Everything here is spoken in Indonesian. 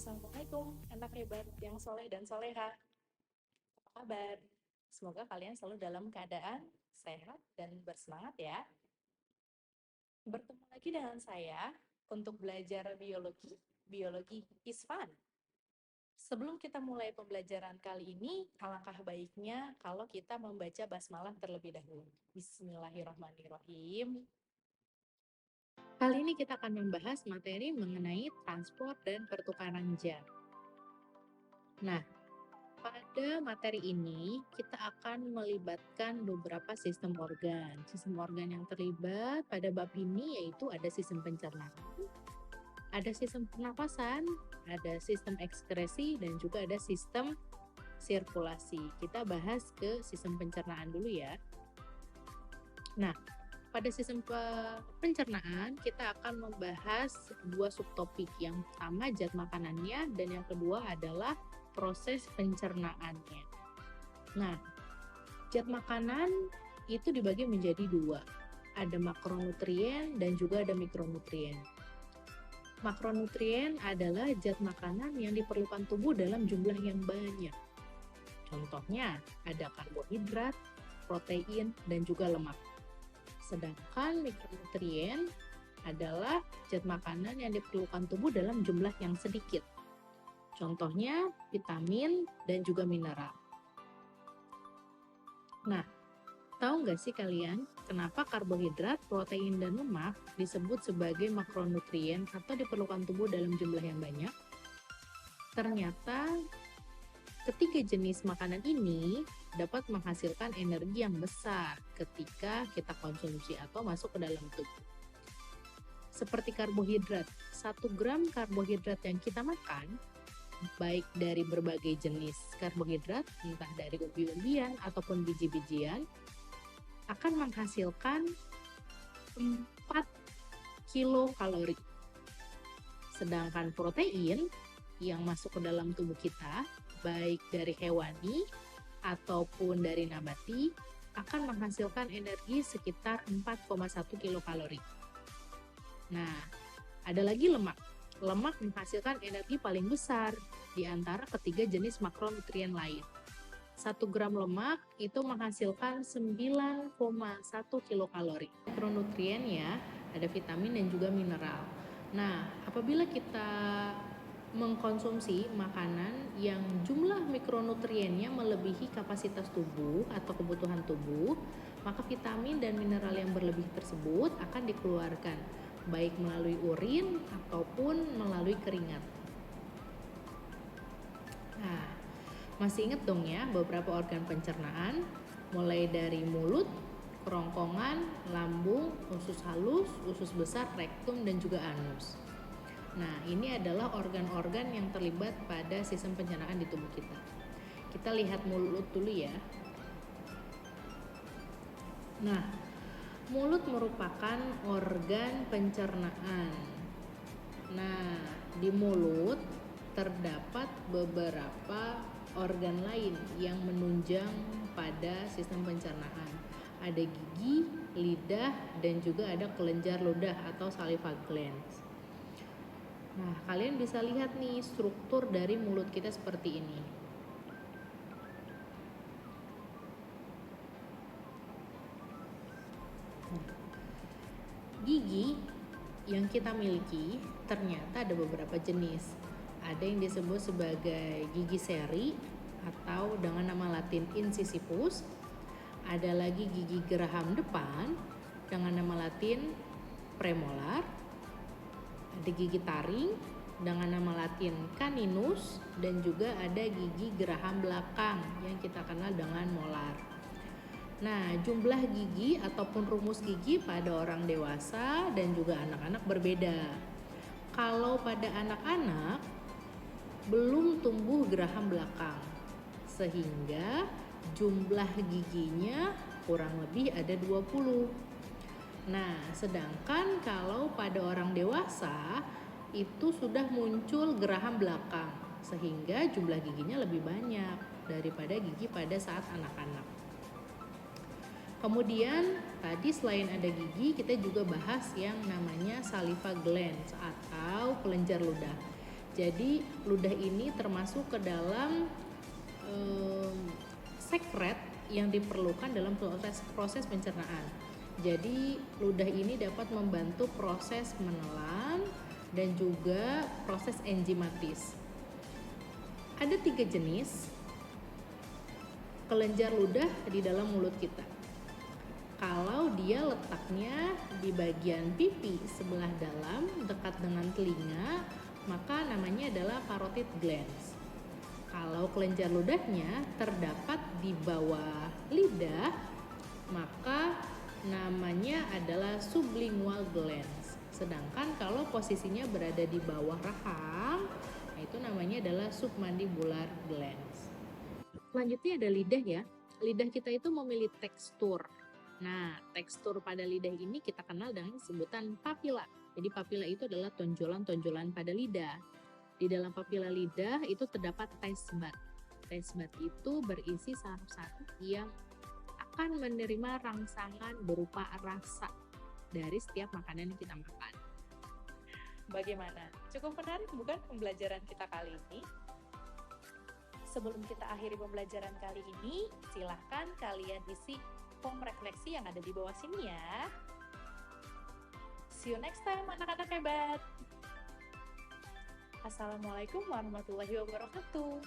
Assalamualaikum, anak hebat yang soleh dan soleha. Apa kabar? Semoga kalian selalu dalam keadaan sehat dan bersemangat ya. Bertemu lagi dengan saya untuk belajar biologi. Biologi is fun. Sebelum kita mulai pembelajaran kali ini, alangkah baiknya kalau kita membaca basmalah terlebih dahulu. Bismillahirrahmanirrahim. Kali ini kita akan membahas materi mengenai transport dan pertukaran jam. Nah, pada materi ini, kita akan melibatkan beberapa sistem organ. Sistem organ yang terlibat pada bab ini yaitu ada sistem pencernaan, ada sistem pernapasan, ada sistem ekskresi, dan juga ada sistem sirkulasi. Kita bahas ke sistem pencernaan dulu ya. Nah, pada sistem pencernaan, kita akan membahas dua subtopik. Yang pertama, zat makanannya, dan yang kedua adalah proses pencernaannya. Nah, zat makanan itu dibagi menjadi dua. Ada makronutrien dan juga ada mikronutrien. Makronutrien adalah zat makanan yang diperlukan tubuh dalam jumlah yang banyak. Contohnya ada karbohidrat, protein, dan juga lemak. Sedangkan mikronutrien adalah zat makanan yang diperlukan tubuh dalam jumlah yang sedikit. Contohnya vitamin dan juga mineral. Nah, tahu nggak sih kalian kenapa karbohidrat, protein, dan lemak disebut sebagai makronutrien atau diperlukan tubuh dalam jumlah yang banyak? Ternyata ketiga jenis makanan ini dapat menghasilkan energi yang besar ketika kita konsumsi atau masuk ke dalam tubuh. Seperti karbohidrat, 1 gram karbohidrat yang kita makan, baik dari berbagai jenis karbohidrat, entah dari umbi-umbian ataupun biji-bijian, akan menghasilkan 4 kilokalori. Sedangkan protein yang masuk ke dalam tubuh kita, baik dari hewani ataupun dari nabati, akan menghasilkan energi sekitar 4,1 kilokalori. Nah, ada lagi lemak. Lemak menghasilkan energi paling besar di antara ketiga jenis makronutrien lain. 1 gram lemak itu menghasilkan 9,1 kilokalori. Makronutrien ya, ada vitamin dan juga mineral. Nah, apabila kita mengkonsumsi makanan yang jumlah mikronutriennya melebihi kapasitas tubuh atau kebutuhan tubuh, maka vitamin dan mineral yang berlebih tersebut akan dikeluarkan, baik melalui urin ataupun melalui keringat. Nah, masih ingat dong ya beberapa organ pencernaan, mulai dari mulut, kerongkongan, lambung, usus halus, usus besar, rektum, dan juga anus. Nah, ini adalah organ-organ yang terlibat pada sistem pencernaan di tubuh kita. Kita lihat mulut dulu ya. Nah, mulut merupakan organ pencernaan. Nah, di mulut terdapat beberapa organ lain yang menunjang pada sistem pencernaan. Ada gigi, lidah, dan juga ada kelenjar ludah atau saliva glands. Nah, kalian bisa lihat nih struktur dari mulut kita seperti ini. Gigi yang kita miliki ternyata ada beberapa jenis. Ada yang disebut sebagai gigi seri atau dengan nama latin incisivus. Ada lagi gigi geraham depan dengan nama latin premolar. Ada gigi taring dengan nama latin caninus, dan juga ada gigi geraham belakang yang kita kenal dengan molar. Nah, jumlah gigi ataupun rumus gigi pada orang dewasa dan juga anak-anak berbeda. Kalau pada anak-anak belum tumbuh geraham belakang, sehingga jumlah giginya kurang lebih ada 20. Nah, sedangkan kalau pada orang dewasa itu sudah muncul geraham belakang, sehingga jumlah giginya lebih banyak daripada gigi pada saat anak-anak. Kemudian tadi selain ada gigi, kita juga bahas yang namanya saliva glands atau kelenjar ludah. Jadi ludah ini termasuk ke dalam sekret yang diperlukan dalam proses pencernaan. Jadi ludah ini dapat membantu proses menelan dan juga proses enzimatis. Ada 3 jenis kelenjar ludah di dalam mulut kita. Kalau dia letaknya di bagian pipi sebelah dalam dekat dengan telinga, maka namanya adalah parotid glands. Kalau kelenjar ludahnya terdapat di bawah lidah, maka namanya adalah sublingual glands. Sedangkan kalau posisinya berada di bawah rahang, itu namanya adalah submandibular glands. Selanjutnya ada lidah ya. Lidah kita itu memiliki tekstur. Nah, tekstur pada lidah ini kita kenal dengan sebutan papila. Jadi papila itu adalah tonjolan-tonjolan pada lidah. Di dalam papila lidah itu terdapat taste bud. Taste bud itu berisi saraf-saraf yang akan menerima rangsangan berupa rasa dari setiap makanan yang kita makan. Bagaimana? Cukup menarik bukan pembelajaran kita kali ini? Sebelum kita akhiri pembelajaran kali ini, silahkan kalian isi form refleksi yang ada di bawah sini ya. See you next time, anak-anak hebat! Assalamualaikum warahmatullahi wabarakatuh.